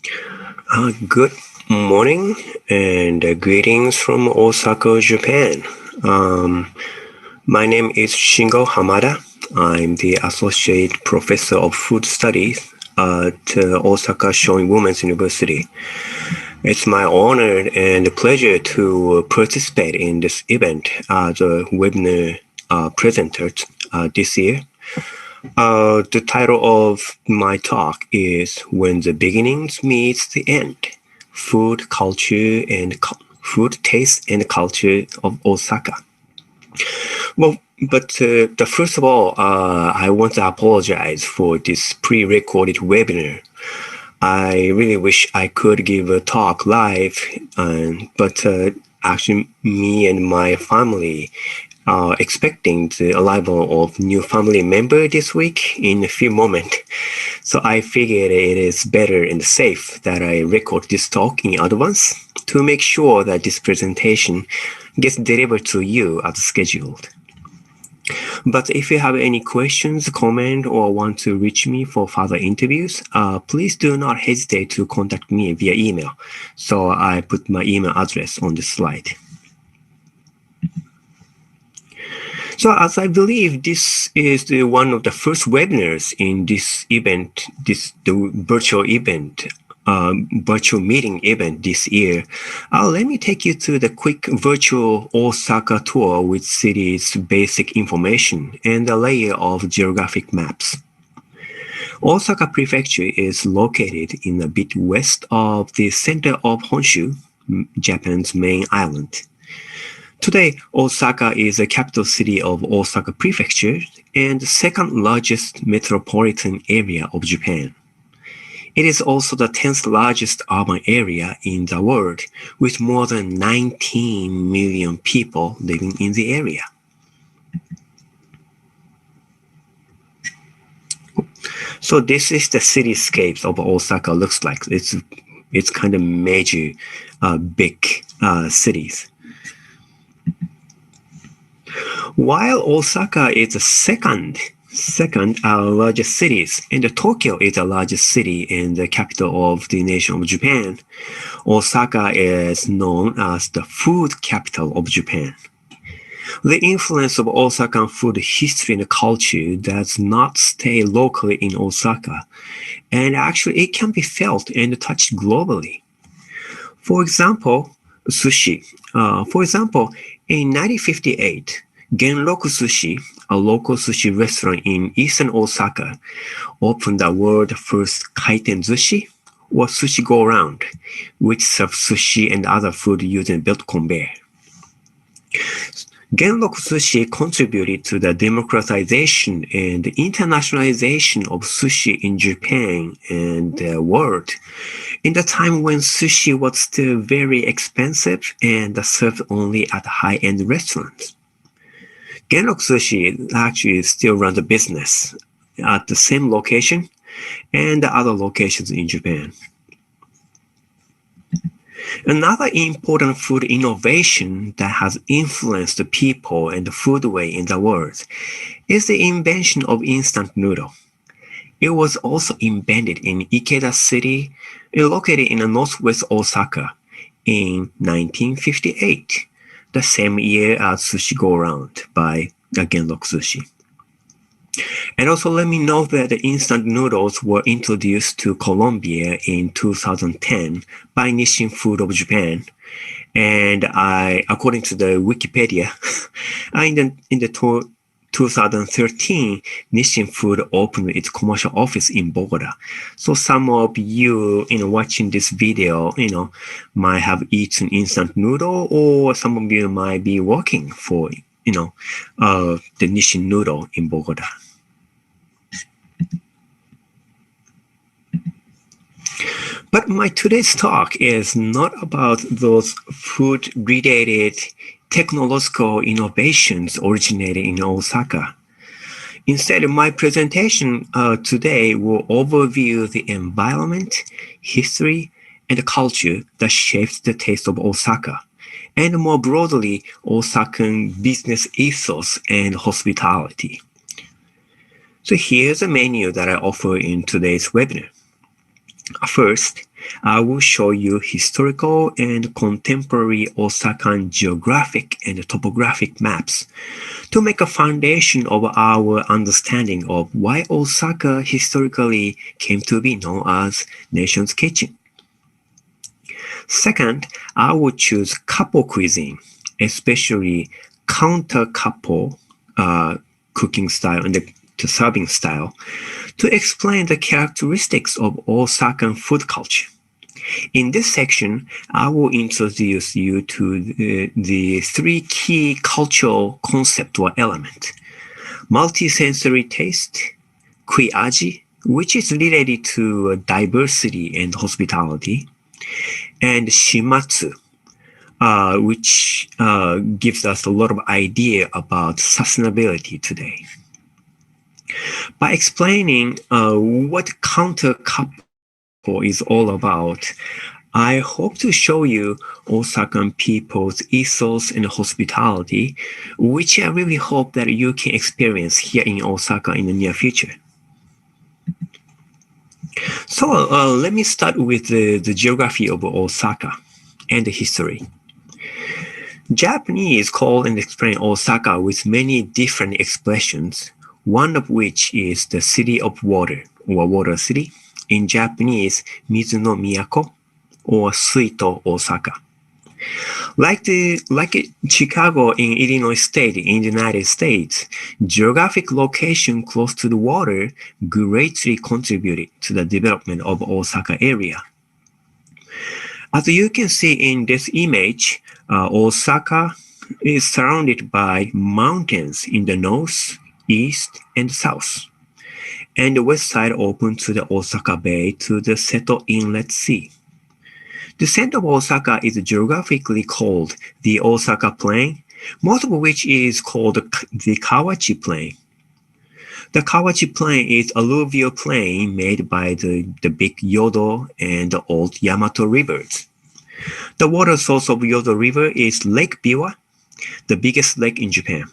Good morning and greetings from Osaka, Japan. Um, my name is Shingo HAMADA. I'm the Associate Professor of Food Studies at Osaka Shoin Women's University. It's my honor and pleasure to participate in this event as a webinar presenter this year. The title of my talk is When the Beginnings Meets the End, Food, Culture, and Food, Taste, and Culture of Osaka. Well, but the first of all, I want to apologize for this pre-recorded webinar. I really wish I could give a talk live, but actually me and my family are expecting the arrival of new family member this week in a few moments. So I figured it is better and safe that I record this talk in advance to make sure that this presentation gets delivered to you as scheduled. But if you have any questions, comment, or want to reach me for further interviews, please do not hesitate to contact me via email. So I put my email address on the slide. So as I believe this is one of the first webinars in this event, the virtual event, virtual meeting event this year, let me take you to the quick virtual Osaka tour with city's basic information and a layer of geographic maps. Osaka Prefecture is located in a bit west of the center of Honshu, Japan's main island. Today, Osaka is the capital city of Osaka Prefecture and the second largest metropolitan area of Japan. It is also the 10th largest urban area in the world, with more than 19 million people living in the area. So this is the cityscapes of Osaka looks like. It's kind of major, big cities. While Osaka is the second largest cities, and Tokyo is the largest city and the capital of the nation of Japan, Osaka is known as the food capital of Japan. The influence of Osakan food history and culture does not stay locally in Osaka, and actually it can be felt and touched globally. For example, sushi. In 1958, Genroku Sushi, a local sushi restaurant in eastern Osaka, opened the world's first kaiten sushi, or sushi go-round, which serves sushi and other food using belt conveyor. Genroku Sushi contributed to the democratization and internationalization of sushi in Japan and the world in the time when sushi was still very expensive and served only at high-end restaurants. Genroku Sushi actually still runs a business at the same location and the other locations in Japan. Another important food innovation that has influenced the people and the foodway in the world is the invention of instant noodle. It was also invented in Ikeda City, located in northwest Osaka, in 1958, the same year as Sushi Go Round by Genroku Sushi. And also let me note that the instant noodles were introduced to Colombia in 2010 by Nissin Food of Japan. And according to the Wikipedia, in the 2013, Nissin Food opened its commercial office in Bogota. So some of you, watching this video, might have eaten instant noodle, or some of you might be working for, the Nissin noodle in Bogota. But my today's talk is not about those food-related technological innovations originated in Osaka. Instead, my presentation today will overview the environment, history, and culture that shaped the taste of Osaka, and more broadly, Osakan business ethos and hospitality. So here's a menu that I offer in today's webinar. First, I will show you historical and contemporary Osakan geographic and topographic maps to make a foundation of our understanding of why Osaka historically came to be known as Nation's Kitchen. Second, I will choose couple cuisine, especially counter-couple cooking style and the serving style, to explain the characteristics of Osakan food culture. In this section, I will introduce you to the three key cultural concepts or elements: multisensory taste, kui-aji, which is related to diversity and hospitality, and shimatsu, which gives us a lot of idea about sustainability today. By explaining what counter-couple is all about, I hope to show you Osakan people's ethos and hospitality, which I really hope that you can experience here in Osaka in the near future. So let me start with the geography of Osaka and the history. Japanese call and explain Osaka with many different expressions, one of which is the city of water, or water city. In Japanese, Mizu no Miyako, or Suito Osaka. Like Chicago in Illinois State in the United States, geographic location close to the water greatly contributed to the development of Osaka area. As you can see in this image, Osaka is surrounded by mountains in the north, east, and south, and the west side open to the Osaka Bay to the Seto Inlet Sea. The center of Osaka is geographically called the Osaka Plain, most of which is called the Kawachi Plain. The Kawachi Plain is alluvial plain made by the big Yodo and the old Yamato rivers. The water source of Yodo River is Lake Biwa, the biggest lake in Japan.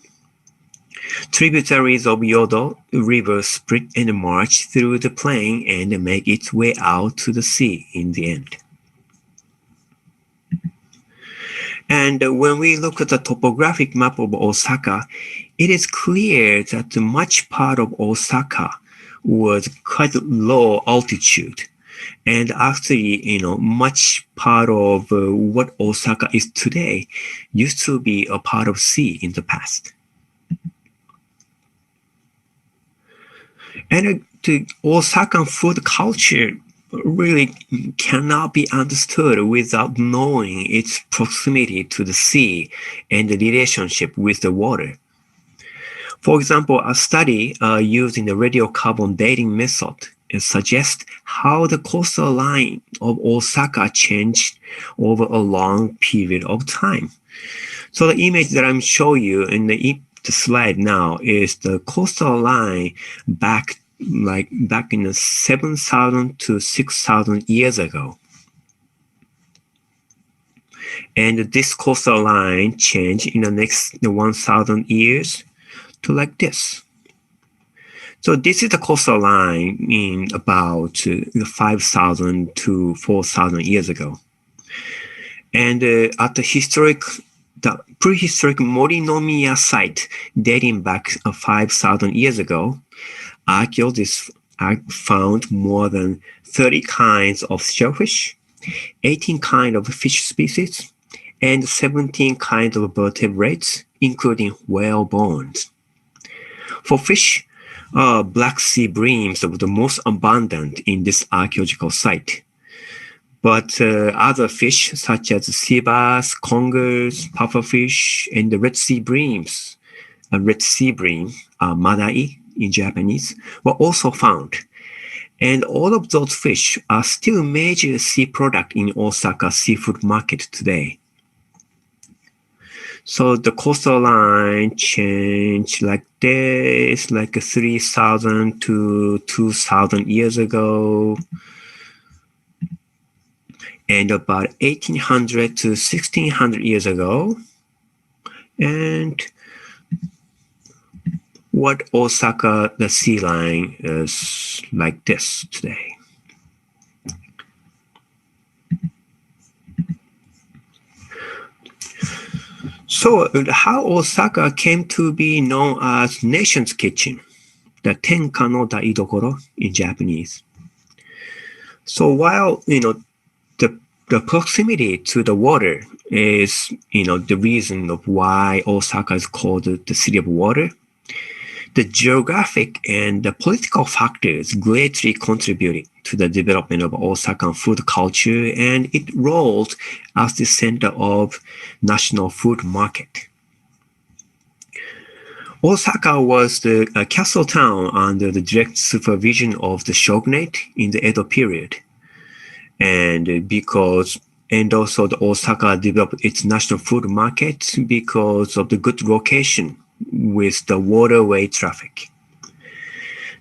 Tributaries of Yodo River split and march through the plain and make its way out to the sea in the end. And when we look at the topographic map of Osaka, it is clear that much part of Osaka was quite low altitude. And actually, much part of what Osaka is today used to be a part of sea in the past. And the Osakan food culture really cannot be understood without knowing its proximity to the sea and the relationship with the water. For example, a study using the radiocarbon dating method suggests how the coastal line of Osaka changed over a long period of time. So the image that I'm showing you in the slide now is the coastal line back in the 7,000 to 6,000 years ago. And this coastal line changed in the next 1,000 years to like this. So this is the coastal line in about 5,000 to 4,000 years ago. And at the prehistoric Morinomiya site dating back 5,000 years ago, archaeologists found more than 30 kinds of shellfish, 18 kinds of fish species, and 17 kinds of vertebrates, including whale bones. For fish, Black Sea breams were the most abundant in this archaeological site. But other fish, such as sea bass, congers, pufferfish, and the Red Sea breams, Red Sea bream, madai in Japanese, were also found. And all of those fish are still major sea product in Osaka seafood market today. So the coastal line changed like this, like 3,000 to 2,000 years ago. And about 1,800 to 1,600 years ago. And what Osaka, the sea line is like this today. So, how Osaka came to be known as Nation's Kitchen, the Tenka no Daidokoro in Japanese. So, while the the proximity to the water is the reason of why Osaka is called the city of water, the geographic and the political factors greatly contributed to the development of Osakan food culture and its role as the center of national food market. Osaka was the castle town under the direct supervision of the shogunate in the Edo period. And also the Osaka developed its national food market because of the good location with the waterway traffic.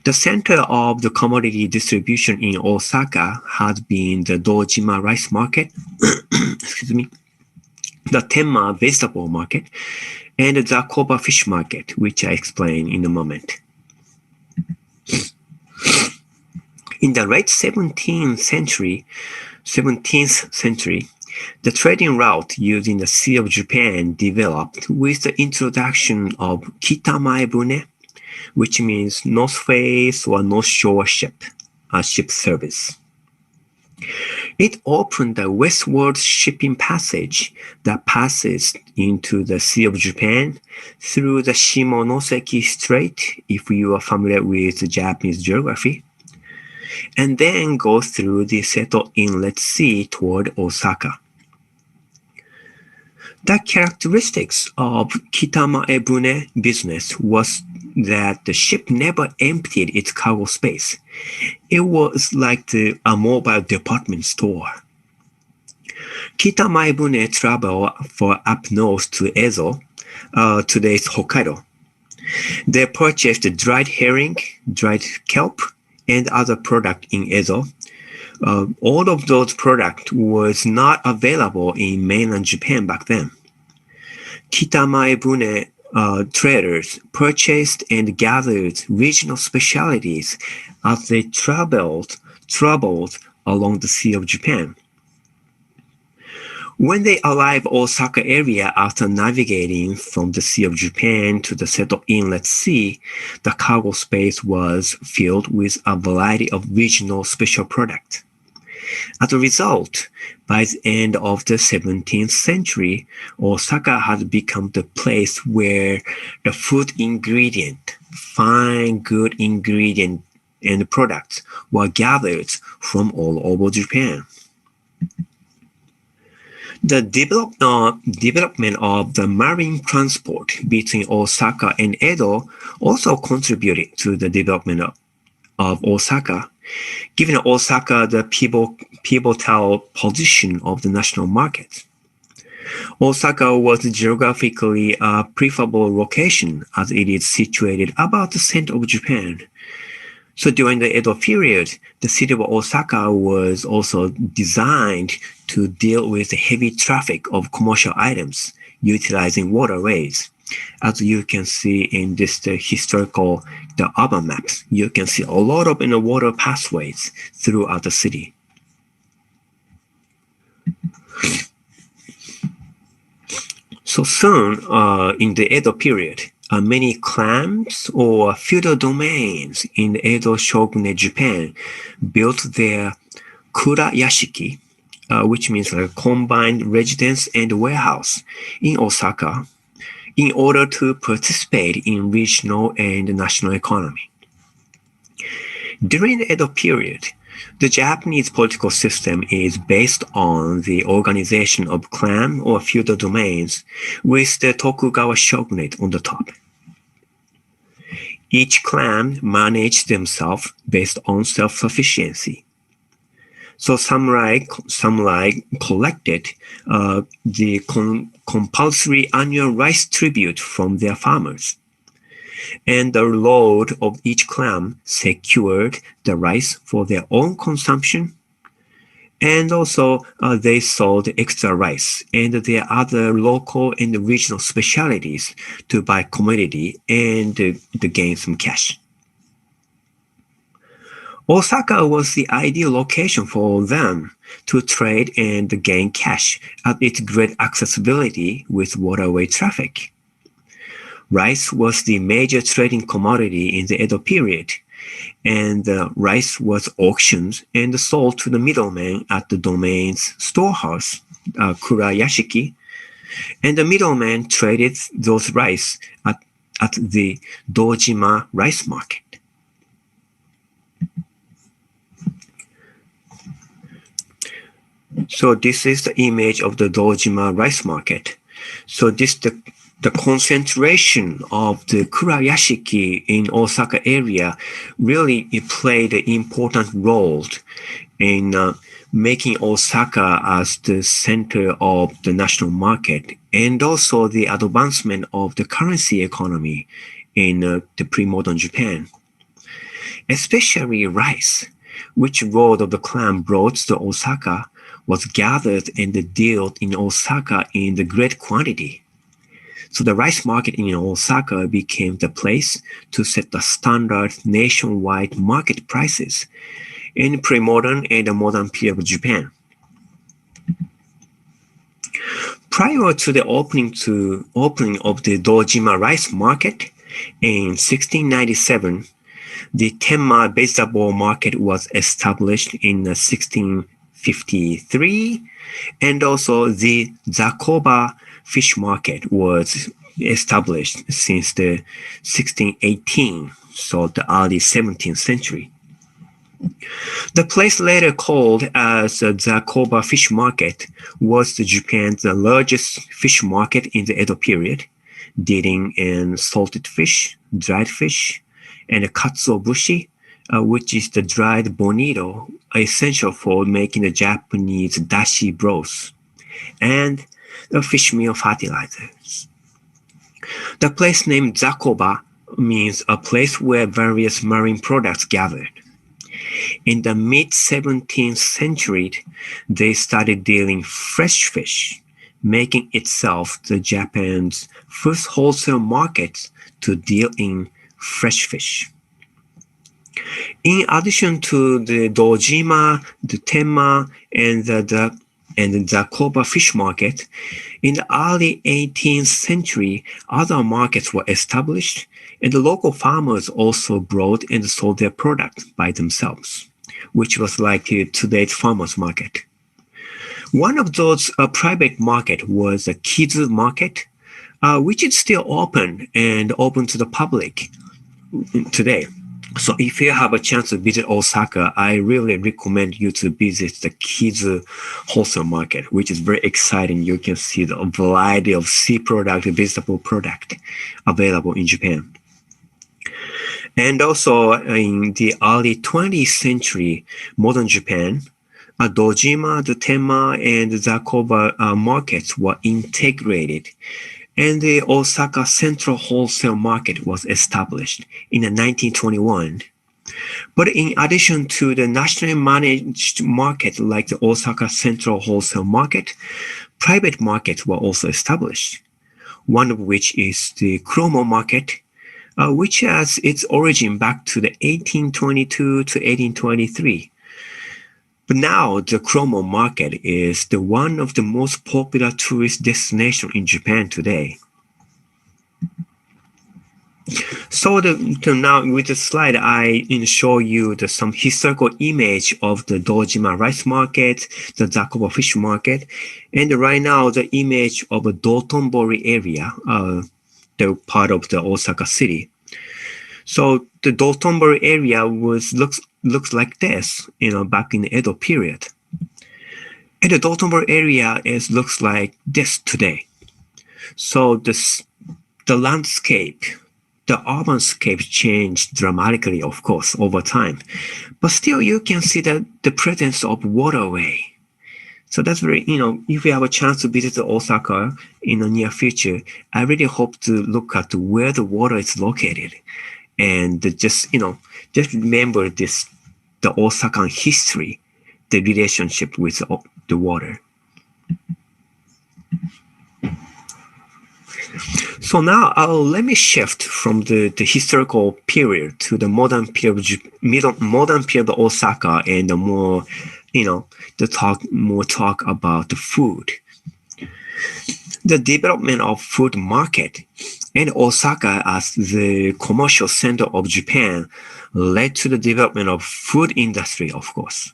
The center of the commodity distribution in Osaka had been the Dojima rice market, excuse me, the Tenma vegetable market, and the Koba fish market, which I explain in a moment. In the late 17th century, the trading route used in the Sea of Japan developed with the introduction of kitamaebune, which means north face or north shore ship service. It opened the westward shipping passage that passes into the Sea of Japan through the Shimonoseki Strait, if you are familiar with the Japanese geography, and then go through the Seto Inlet Sea toward Osaka. The characteristics of kitamaebune business was that the ship never emptied its cargo space. It was like a mobile department store. Kitamaebune traveled for up north to Ezo, today's Hokkaido. They purchased dried herring, dried kelp, and other products in Ezo. All of those products was not available in mainland Japan back then. Kitamaebune traders purchased and gathered regional specialties as they traveled along the Sea of Japan. When they arrived Osaka area after navigating from the Sea of Japan to the Seto Inlet Sea, the cargo space was filled with a variety of regional special products. As a result, by the end of the 17th century, Osaka had become the place where the food ingredient, fine good ingredient and products were gathered from all over Japan. The development of the marine transport between Osaka and Edo also contributed to the development of Osaka, giving Osaka the pivotal position of the national market. Osaka was geographically a preferable location as it is situated about the center of Japan. So during the Edo period, the city of Osaka was also designed to deal with the heavy traffic of commercial items utilizing waterways. As you can see in this historical urban maps, you can see a lot of water pathways throughout the city. So soon, in the Edo period, many clans or feudal domains in Edo shogunate Japan built their kura yashiki, which means like a combined residence and warehouse in Osaka, in order to participate in regional and national economy. During the Edo period, the Japanese political system is based on the organization of clan or feudal domains with the Tokugawa shogunate on the top. Each clan managed themselves based on self-sufficiency. So samurai collected the compulsory annual rice tribute from their farmers. And the lord of each clan secured the rice for their own consumption. And also they sold extra rice and their other local and regional specialties to buy commodity and to gain some cash. Osaka was the ideal location for them to trade and gain cash at its great accessibility with waterway traffic. Rice was the major trading commodity in the Edo period, and rice was auctioned and sold to the middleman at the domain's storehouse, Kurayashiki, and the middleman traded those rice at the Dojima rice market. So this is the image of the Dojima rice market. So this the concentration of the Kurayashiki in Osaka area really it played an important role in making Osaka as the center of the national market and also the advancement of the currency economy in the pre-modern Japan. Especially rice, which lord of the clan brought to Osaka, was gathered and dealt in Osaka in the great quantity. So the rice market in Osaka became the place to set the standard nationwide market prices in pre-modern and the modern period of Japan. Prior to the opening of the Dojima rice market in 1697, the Tenma vegetable market was established in 1653, and also the Zakoba fish market was established since the 1618, so the early 17th century. The place later called as the Zakoba fish market was Japan's largest fish market in the Edo period, dealing in salted fish, dried fish, and katsuobushi, which is the dried bonito, essential for making the Japanese dashi broth, and the fish meal fertilizers. The place name Zakoba means a place where various marine products gathered. In the mid-17th century, they started dealing fresh fish, making itself the Japan's first wholesale market to deal in fresh fish. In addition to the Dojima, the Tenma, and the Zakoba fish market, in the early 18th century, other markets were established, and the local farmers also brought and sold their products by themselves, which was like today's farmers market. One of those private market was a Kizu market, which is still open to the public today. So if you have a chance to visit Osaka, I really recommend you to visit the Kizu wholesale market, which is very exciting. You can see the variety of sea product, vegetable product available in Japan. And also in the early 20th century, modern Japan, Dojima, the Tenma, and the Zakoba markets were integrated, and the Osaka Central Wholesale Market was established in 1921. But in addition to the nationally managed market like the Osaka Central Wholesale Market, private markets were also established, one of which is the Chromo Market, which has its origin back to the 1822 to 1823. But now the Chromo market is the one of the most popular tourist destinations in Japan today. So now with the slide, I show you some historical image of the Dojima rice market, the Zakoba fish market, and right now the image of a Dotonbori area, the part of the Osaka city. So the Dotonbori area looks like this, back in the Edo period. And the Dotonbori area looks like this today. So the landscape, the urban scape changed dramatically, of course, over time. But still, you can see the presence of waterway. So that's very, if you have a chance to visit Osaka in the near future, I really hope to look at where the water is located. And just remember the Osakan history, the relationship with the water. So now let me shift from the historical period to the modern period, modern period of Osaka, and the more, talk about the food. The development of food market and Osaka as the commercial center of Japan led to the development of food industry, of course,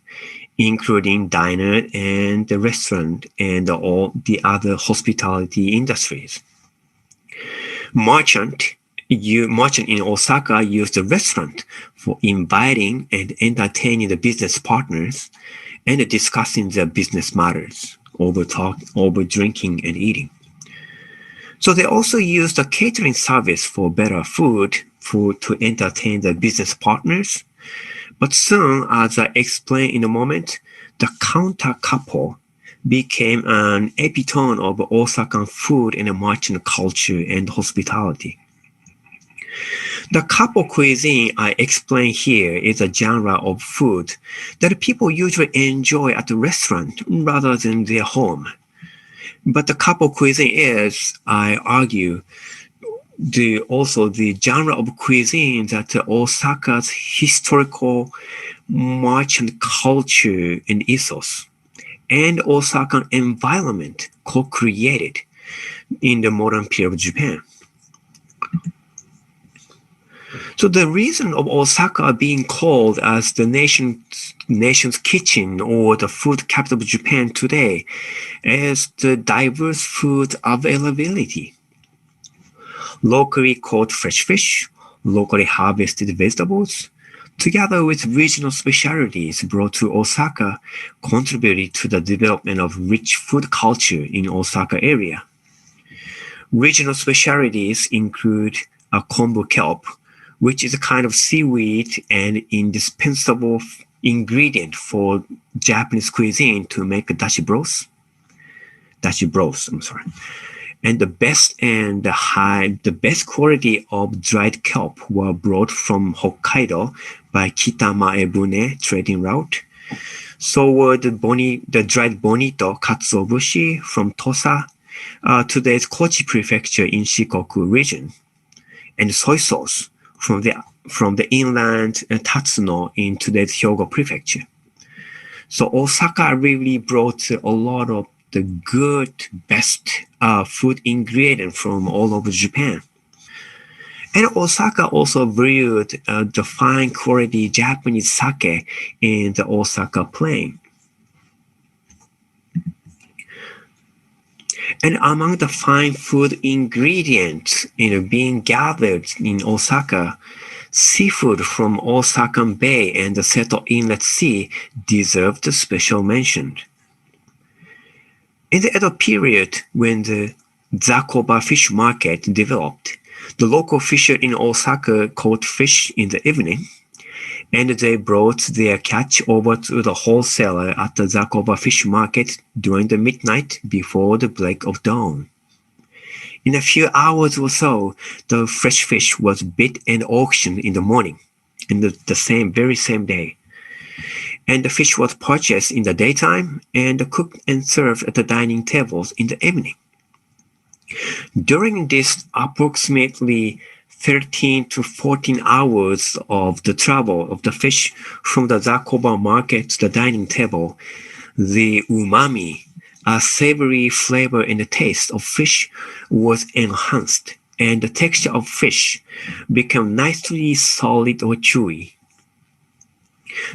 including diner and the restaurant and all the other hospitality industries. Merchant in Osaka used the restaurant for inviting and entertaining the business partners and discussing their business matters over drinking and eating. So they also used a catering service for better food to entertain the business partners. But soon, as I explain in a moment, the counter couple became an epitome of Osakan food and merchant culture and hospitality. The couple cuisine I explain here is a genre of food that people usually enjoy at a restaurant rather than their home. But the couple cuisine is, I argue, also the genre of cuisine that Osaka's historical merchant culture and ethos and Osakan environment co-created in the modern period of Japan. So the reason of Osaka being called as the nation's kitchen or the food capital of Japan today is the diverse food availability. Locally caught fresh fish, locally harvested vegetables, together with regional specialties brought to Osaka, contributed to the development of rich food culture in Osaka area. Regional specialties include a kombu kelp, which is a kind of seaweed and indispensable ingredient for Japanese cuisine to make dashi broth. And the best quality of dried kelp were brought from Hokkaido by Kitamaebune trading route. So were the dried bonito katsuobushi from Tosa, today's Kochi prefecture in Shikoku region, and soy sauce from the inland Tatsuno in today's Hyogo prefecture. So Osaka really brought a lot of the good, best food ingredient from all over Japan. And Osaka also brewed the fine quality Japanese sake in the Osaka plain. And among the fine food ingredients being gathered in Osaka, seafood from Osakan Bay and the Seto Inlet Sea deserved special mention. In the Edo period, when the Zakoba fish market developed, the local fisher in Osaka caught fish in the evening, and they brought their catch over to the wholesaler at the Zakoba fish market during the midnight before the break of dawn. In a few hours or so, the fresh fish was bid and auctioned in the morning, in the very same day. And the fish was purchased in the daytime and cooked and served at the dining tables in the evening. During this approximately 13 to 14 hours of the travel of the fish from the Zakoba market to the dining table, the umami, a savory flavor and the taste of fish was enhanced, and the texture of fish became nicely solid or chewy.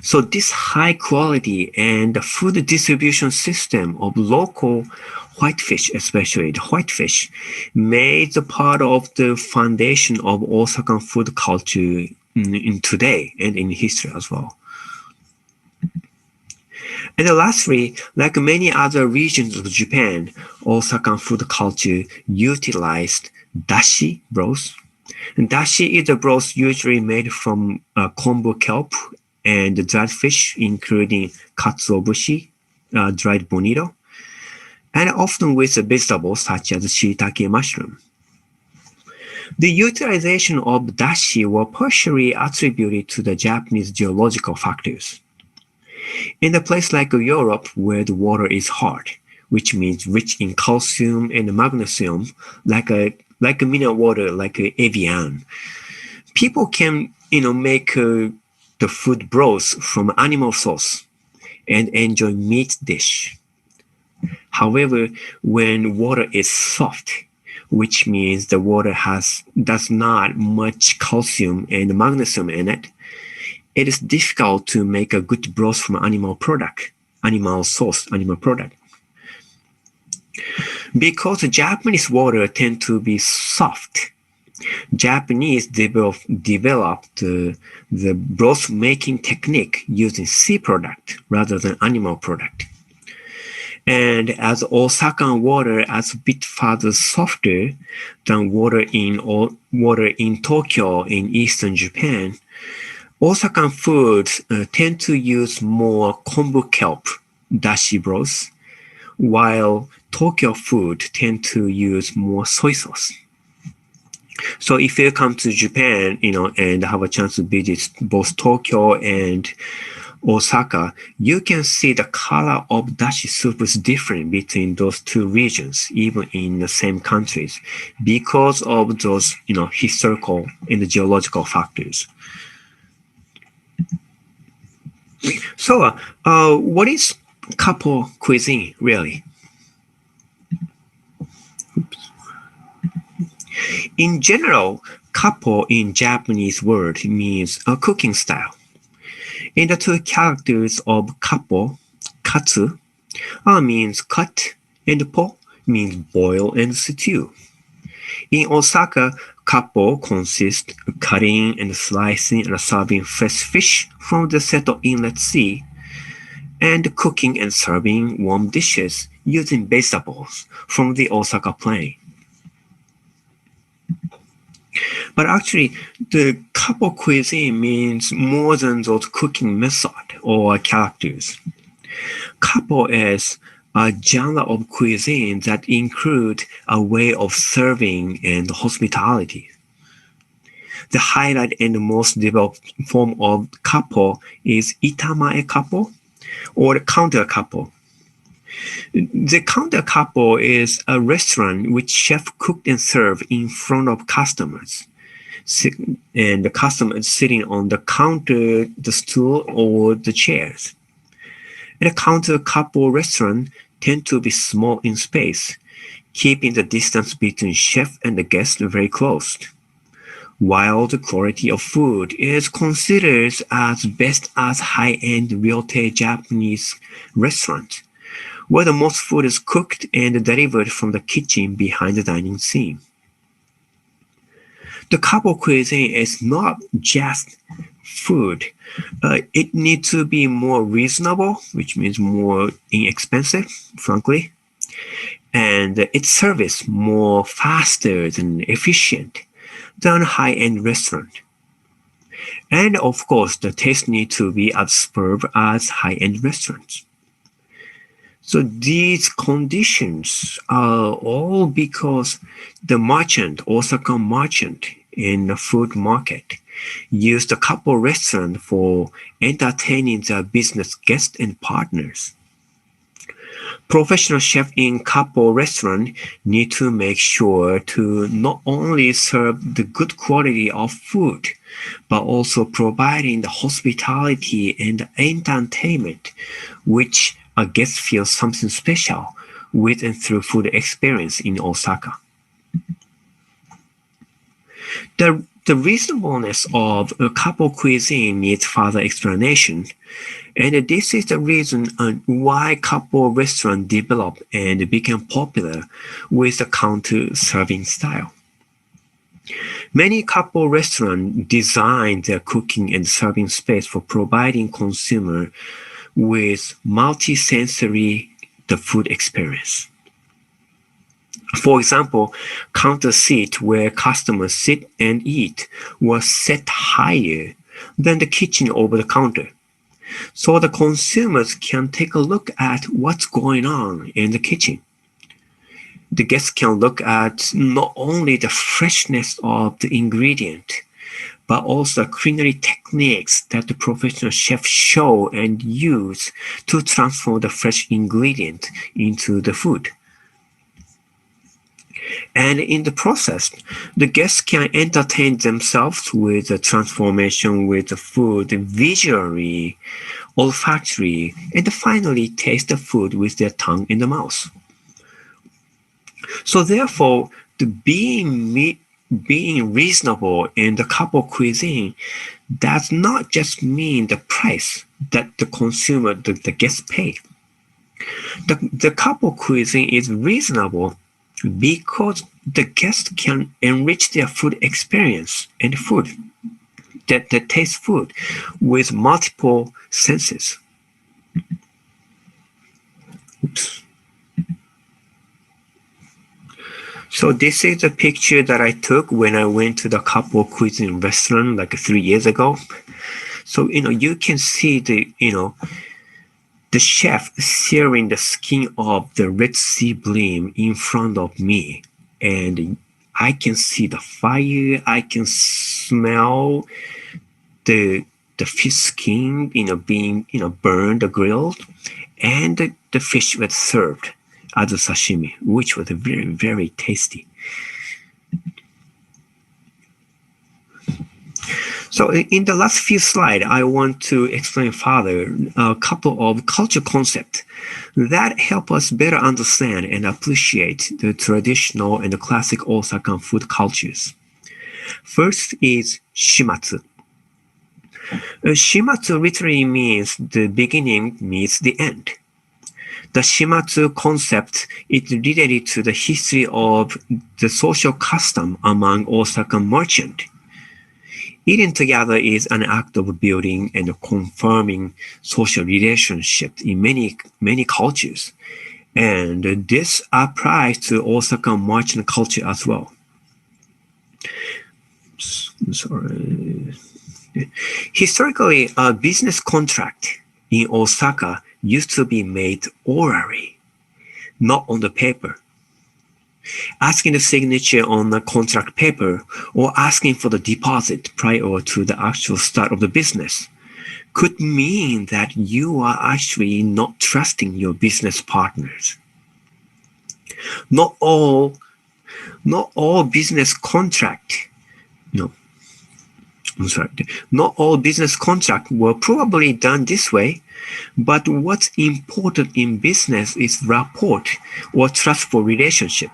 So this high quality and the food distribution system of local whitefish, especially the whitefish, made the part of the foundation of Osakan food culture in today and in history as well. And lastly, like many other regions of Japan, Osakan food culture utilized dashi broth. And dashi is a broth usually made from kombu kelp and dried fish, including katsuobushi, dried bonito, and often with vegetables such as shiitake mushroom. The utilization of dashi were partially attributed to the Japanese geological factors. In a place like Europe where the water is hard, which means rich in calcium and magnesium, like like mineral water, like Evian. People can, make the food broth from animal source and enjoy meat dish. However, when water is soft, which means the water does not much calcium and magnesium in it, it is difficult to make a good broth from animal product, animal source, animal product. Because Japanese water tend to be soft, Japanese developed the broth making technique using sea product rather than animal product. And as Osaka water is a bit further softer than water in Tokyo in eastern Japan, Osaka foods tend to use more kombu kelp dashi broth, while Tokyo food tend to use more soy sauce. So if you come to Japan, and have a chance to visit both Tokyo and Osaka, you can see the color of dashi soup is different between those two regions, even in the same countries, because of those, historical and geological factors. So, what is Kappo cuisine really? In general, Kappo in Japanese word means a cooking style. And the two characters of Kappo, katsu, means cut, and po means boil and stew. In Osaka, Kappo consists of cutting and slicing and serving fresh fish from the Seto Inlet Sea, and cooking and serving warm dishes using vegetables from the Osaka Plain. But actually, the Kappo cuisine means more than those cooking method or characters. Kappo is a genre of cuisine that include a way of serving and hospitality. The highlight and most developed form of Kappo is itamae Kappo or counter Kappo. The counter Kappo is a restaurant which chef cooked and served in front of customers. And the customer is sitting on the counter, the stool, or the chairs. And the counter Kappo restaurant tend to be small in space, keeping the distance between chef and the guest very close. While the quality of food is considered as best as high-end realty Japanese restaurant, where the most food is cooked and delivered from the kitchen behind the dining scene. The Kappo cuisine is not just food. It needs to be more reasonable, which means more inexpensive, frankly, and its service more faster and efficient than high-end restaurant. And of course, the taste needs to be as superb as high-end restaurants. So these conditions are all because the merchant, Osaka merchant in the food market, used the Kappo restaurant for entertaining their business guests and partners. Professional chefs in Kappo restaurant need to make sure to not only serve the good quality of food, but also providing the hospitality and entertainment, which a guest feels something special with and through food experience in Osaka. The reasonableness of Kappo cuisine needs further explanation, and this is the reason why Kappo restaurant developed and became popular with the counter serving style. Many Kappo restaurants design their cooking and serving space for providing consumer with multi-sensory the food experience. For example, counter seat where customers sit and eat was set higher than the kitchen over the counter, so the consumers can take a look at what's going on in the kitchen. The guests can look at not only the freshness of the ingredient, but also culinary techniques that the professional chefs show and use to transform the fresh ingredient into the food. And in the process, the guests can entertain themselves with the transformation with the food visually, olfactory, and finally taste the food with their tongue in the mouth. So therefore, being reasonable in the couple cuisine does not just mean the price that the consumer, the guests pay. The couple cuisine is reasonable because the guests can enrich their food experience and food, that they taste food with multiple senses. Oops. So this is a picture that I took when I went to the couple cuisine restaurant like 3 years ago. So, you can see the chef searing the skin of the Red Sea bream in front of me. And I can see the fire. I can smell the fish skin, being, burned or grilled. And the fish was served as a sashimi, which was very, very tasty. So in the last few slides, I want to explain further a couple of culture concepts that help us better understand and appreciate the traditional and the classic Osakan food cultures. First is Shimatsu. Shimatsu literally means the beginning meets the end. The Shimatsu concept is related to the history of the social custom among Osaka merchants. Eating together is an act of building and confirming social relationships in many, many cultures. And this applies to Osaka merchant culture as well. Sorry. Historically, a business contract in Osaka used to be made orally, not on the paper. Asking the signature on the contract paper or asking for the deposit prior to the actual start of the business could mean that you are actually not trusting your business partners. Not all business contracts were probably done this way, but what's important in business is rapport or trustful relationship.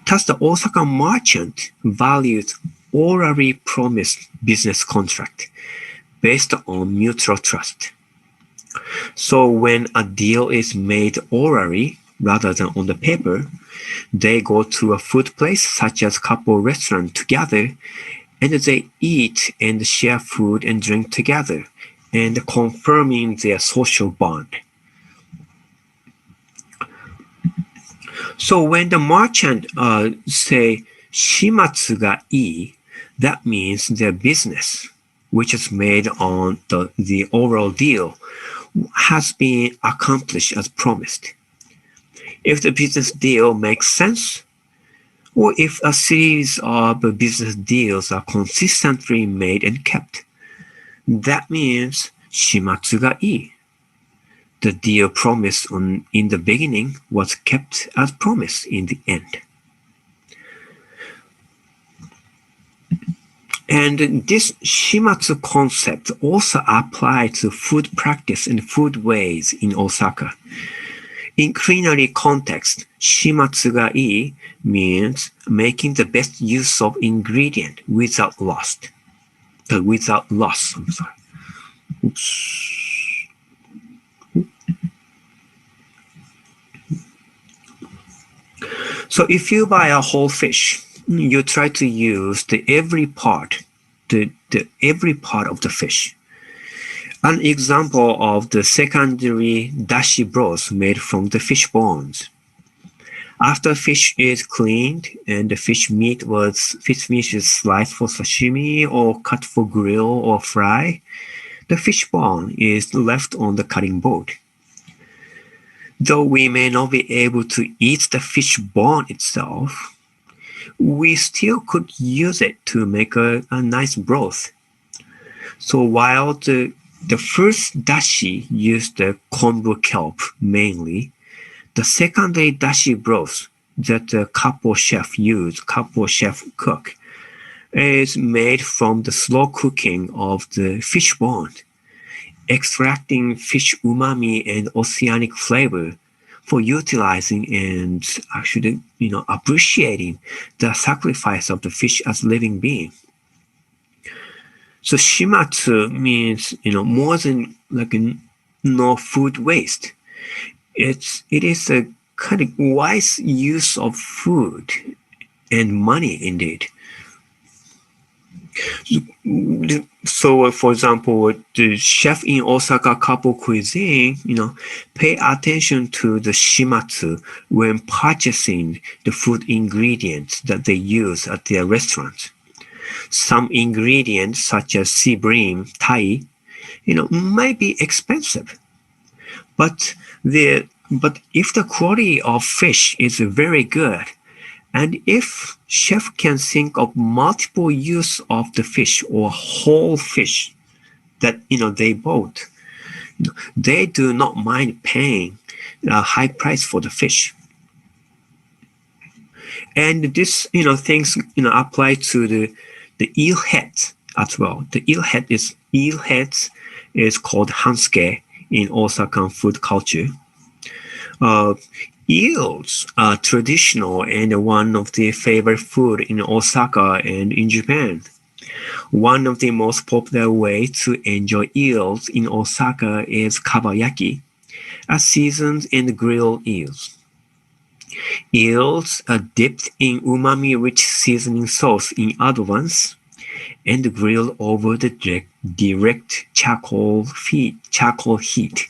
Thus, the Osaka merchant valued orally promised business contract based on mutual trust. So when a deal is made orally rather than on the paper, they go to a food place such as couple restaurant together, and they eat and share food and drink together, and confirming their social bond. So when the merchant say Shimatsu ga ii, that means their business, which is made on the oral deal, has been accomplished as promised. If the business deal makes sense, or if a series of business deals are consistently made and kept, that means Shimatsu ga ii. The deal promised in the beginning was kept as promised in the end. And this Shimatsu concept also applies to food practice and food ways in Osaka. In culinary context, Shimatsu ga ii means making the best use of ingredient without loss. I'm sorry. Oops. So if you buy a whole fish, you try to use every part of the fish. An example of the secondary dashi broth made from the fish bones. After fish is cleaned and the fish meat is sliced for sashimi or cut for grill or fry, the fish bone is left on the cutting board. Though we may not be able to eat the fish bone itself, we still could use it to make a nice broth. So while the first dashi used the kombu kelp mainly, the secondary dashi broth that the couple chef cook, is made from the slow cooking of the fish bone, extracting fish umami and oceanic flavor for utilizing and actually, appreciating the sacrifice of the fish as living being. So shimatsu means, more than like no food waste. It is a kind of wise use of food and money indeed. So, for example, the chef in Osaka couple cuisine, pay attention to the shimatsu when purchasing the food ingredients that they use at their restaurant. Some ingredients, such as sea bream, tai, might be expensive, but if the quality of fish is very good, and if chef can think of multiple use of the fish or whole fish that they bought, they do not mind paying a high price for the fish. And this things apply to the eel head as well. The eel head is called hansuke in Osakan food culture. Eels are traditional and one of the favorite food in Osaka and in Japan. One of the most popular ways to enjoy eels in Osaka is kabayaki, a seasoned and grilled eels. Eels are dipped in umami-rich seasoning sauce in advance and grilled over the direct charcoal heat.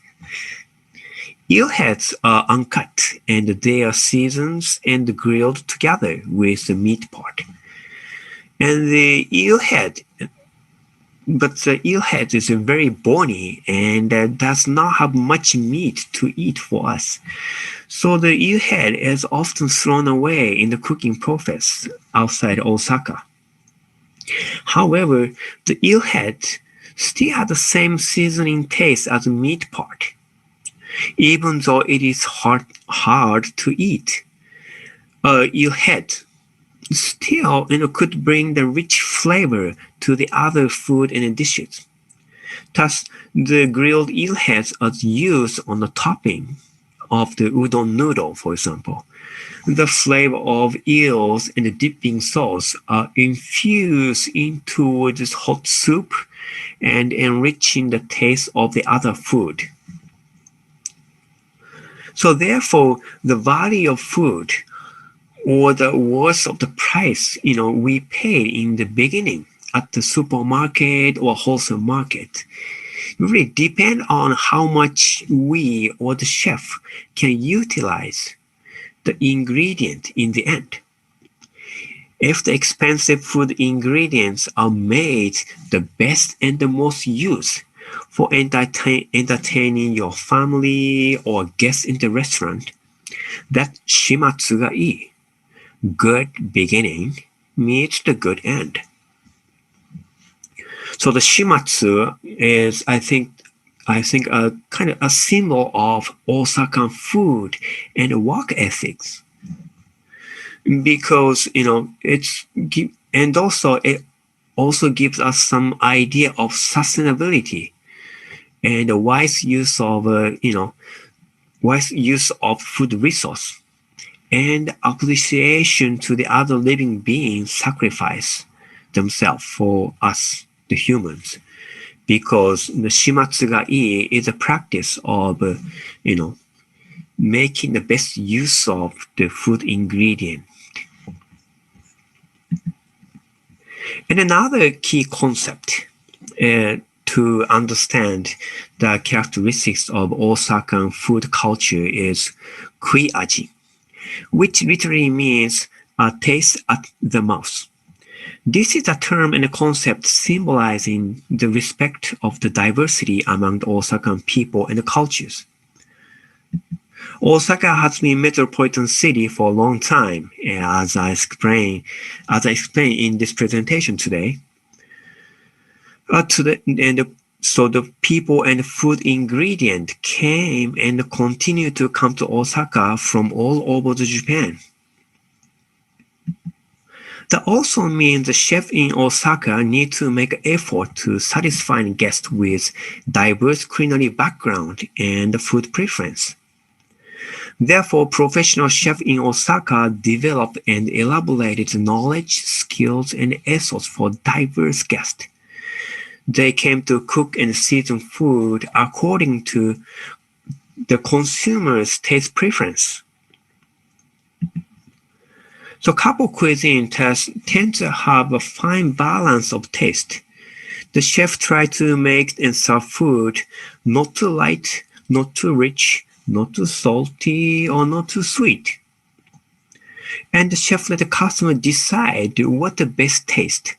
Eel heads are uncut and they are seasoned and grilled together with the meat part. And the eel head is very bony and does not have much meat to eat for us. So the eel head is often thrown away in the cooking process outside Osaka. However, the eel head still has the same seasoning taste as the meat part, even though it is hard to eat. Eel head still could bring the rich flavor to the other food and dishes. Thus, the grilled eel heads are used on the topping of the udon noodle, for example. The flavor of eels and the dipping sauce are infused into this hot soup and enriching the taste of the other food. So therefore, the value of food or the worth of the price, we paid in the beginning at the supermarket or wholesale market really depend on how much we or the chef can utilize the ingredient in the end. If the expensive food ingredients are made the best and the most used for entertaining your family or guests in the restaurant, that shimatsu ga ii, good beginning, meets the good end. So the shimatsu is, I think, a kind of a symbol of Osakan food and work ethics, because it also gives us some idea of sustainability and a wise use of food resource and appreciation to the other living beings sacrifice themselves for us, the humans, because the shimatsu ga ii is a practice of making the best use of the food ingredient. And another key concept to understand the characteristics of Osakan food culture is kui-aji, which literally means a taste at the mouth. This is a term and a concept symbolizing the respect of the diversity among the Osakan people and cultures. Osaka has been a metropolitan city for a long time, as I explained in this presentation today. So the people and food ingredient came and continue to come to Osaka from all over Japan. That also means the chef in Osaka need to make effort to satisfy guests with diverse culinary background and food preference. Therefore, professional chefs in Osaka developed and elaborated knowledge, skills, and ethos for diverse guests. They came to cook and season food according to the consumer's taste preference. So couple cuisine tests tend to have a fine balance of taste. The chef tries to make and serve food not too light, not too rich, not too salty, or not too sweet. And the chef let the customer decide what the best taste,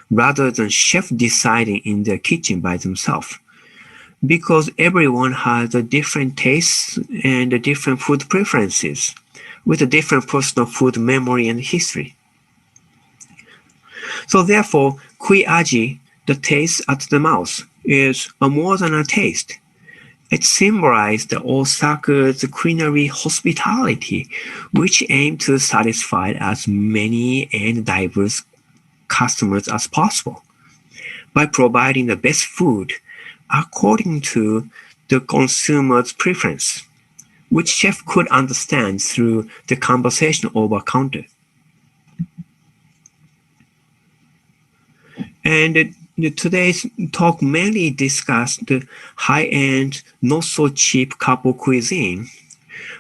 rather than chef deciding in their kitchen by themselves. Because everyone has a different tastes and a different food preferences, with a different personal food memory and history. So therefore, kui aji, the taste at the mouth, is more than a taste. It symbolizes Osaka's culinary hospitality, which aimed to satisfy as many and diverse customers as possible by providing the best food according to the consumer's preference, which chef could understand through the conversation over counter. And today's talk mainly discussed the high-end, not so cheap couple cuisine,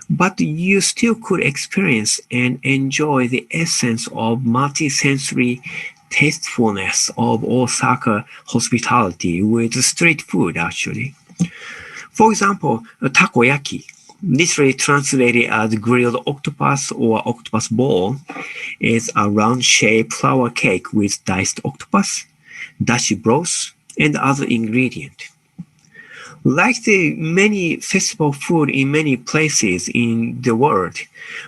but you still could experience and enjoy the essence of multi-sensory tastefulness of Osaka hospitality with street food, actually. For example, takoyaki, literally translated as grilled octopus or octopus ball, is a round-shaped flour cake with diced octopus, dashi broth, and other ingredients. Like the many festival food in many places in the world,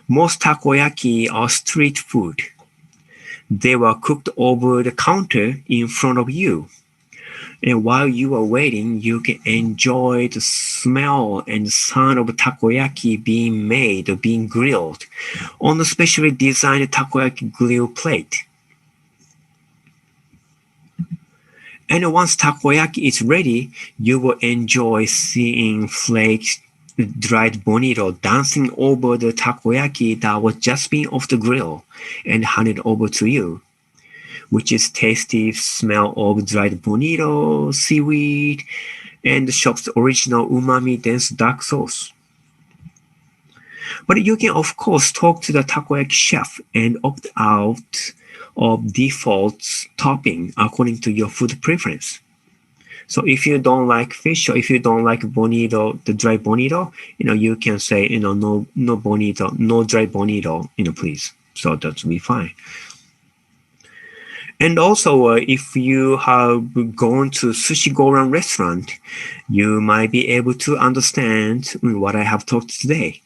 most takoyaki are street food. They were cooked over the counter in front of you. And while you are waiting, you can enjoy the smell and sound of takoyaki being made or being grilled on a specially designed takoyaki grill plate. And once takoyaki is ready, you will enjoy seeing flaked dried bonito dancing over the takoyaki that was just being off the grill and handed over to you, which is tasty smell of dried bonito, seaweed, and the shop's original umami-dense dark sauce. But you can, of course, talk to the takoyaki chef and opt out of default topping according to your food preference. So if you don't like fish or if you don't like bonito, the dry bonito, you can say, no bonito, no dry bonito, please. So that will be fine. And also, if you have gone to sushi goran restaurant, you might be able to understand what I have talked today.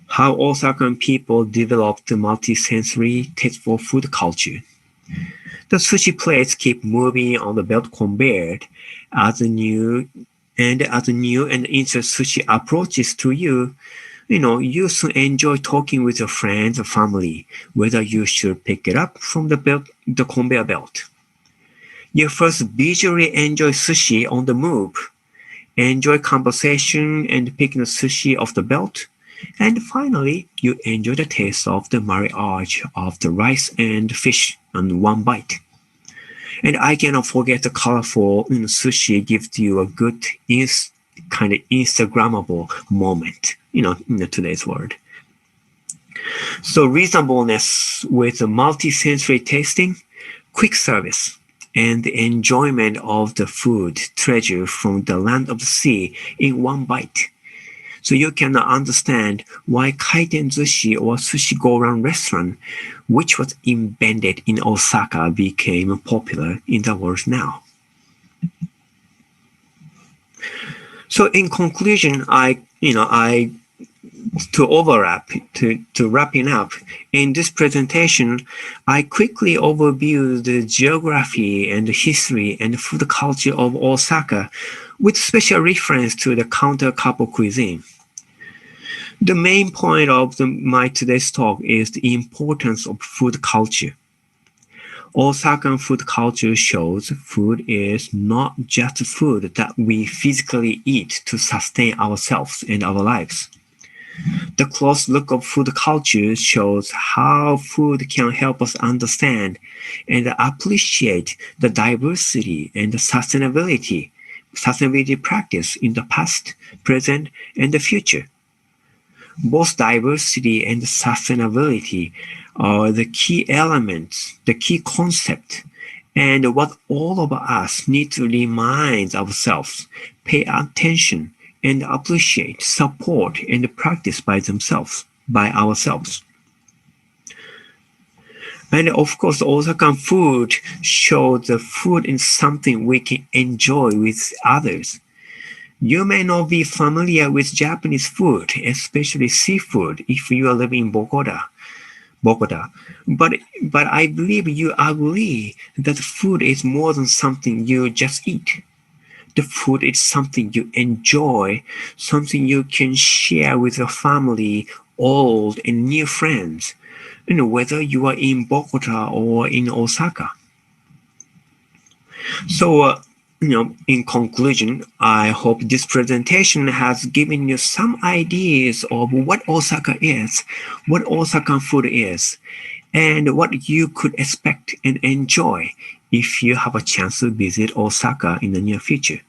How Osakan people developed the multi-sensory tasteful food culture. The sushi plates keep moving on the belt conveyor as a new and interesting sushi approaches to you. You soon enjoy talking with your friends or family whether you should pick it up from the conveyor belt. You first visually enjoy sushi on the move, enjoy conversation and picking the sushi off the belt, and finally, you enjoy the taste of the marriage of the rice and fish in one bite. And I cannot forget the colorful sushi gives you a good kind of Instagrammable moment, in today's world. So reasonableness with multi-sensory tasting, quick service, and the enjoyment of the food treasure from the land of the sea in one bite. So you can understand why kaiten sushi or sushi goran restaurant, which was invented in Osaka, became popular in the world now. So in conclusion, to wrapping up, in this presentation, I quickly overview the geography and the history and food culture of Osaka with special reference to the counter couple cuisine. The main point of my today's talk is the importance of food culture. Osakan food culture shows food is not just food that we physically eat to sustain ourselves and our lives. The close look of food culture shows how food can help us understand and appreciate the diversity and the sustainability practice in the past, present, and the future. Both diversity and sustainability are the key elements, the key concept, and what all of us need to remind ourselves, pay attention, and appreciate, support, and practice by ourselves. And of course, Osakan food shows the food is something we can enjoy with others. You may not be familiar with Japanese food, especially seafood, if you are living in Bogota. But I believe you agree that food is more than something you just eat. The food is something you enjoy, something you can share with your family, old and new friends, whether you are in Bogota or in Osaka. So, in conclusion, I hope this presentation has given you some ideas of what Osaka is, what Osakan food is, and what you could expect and enjoy if you have a chance to visit Osaka in the near future.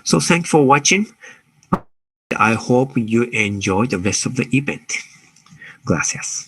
So thanks for watching. I hope you enjoy the rest of the event. Gracias.